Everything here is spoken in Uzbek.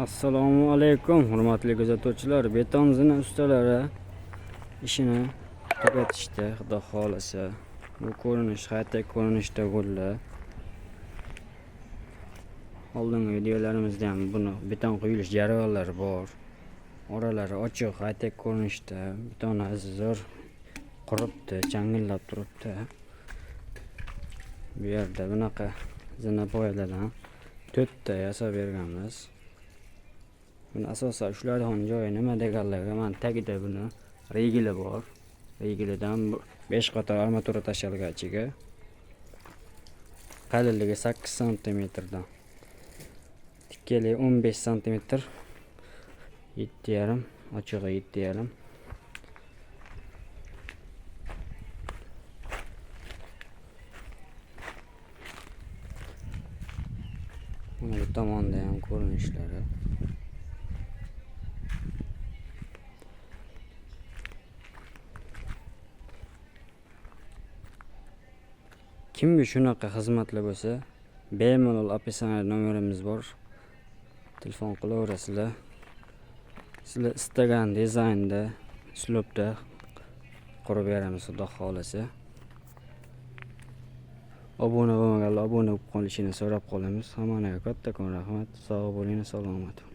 Assalomu alaykum hurmatli kuzatuvchilar. Beton zina ustalari ishini tugatishdi, xudo xolasa. Bu ko'rinish qayta ko'rinishda bo'ldi. Oldingi videolarimizda ham buni beton quyilish jarayonlari bor. Oralari ochiq, qayta ko'rinishda. Beton zo'r quribdi, changillab turibdi. Bu yerda bunaqa zina poyalardan 4 ta yasab berganmiz. Buni asosan ushlaydigan joyi nima deganlarga mana tagida buni regili bor. Regilidan 5 qator armatura tashalgan ichiga. Qalinligi 8 cm dan tikkali 15 cm, 7,5, ochig'i 7,5. Mana bu tomonda ham ko'rinishlari. Kimga shunaqa xizmatlar bo'lsa, bemalol описание nomerimiz bor. Telefon qilaverasizlar. Sizlar istagan dizaynda, uslubda qurib beramiz, xudo xolasa. Obuna bo'lmaganlar obuna bo'lib qolishini so'rab qolamiz. Hammaga kattakon rahmat. Sog' bo'ling, salomat.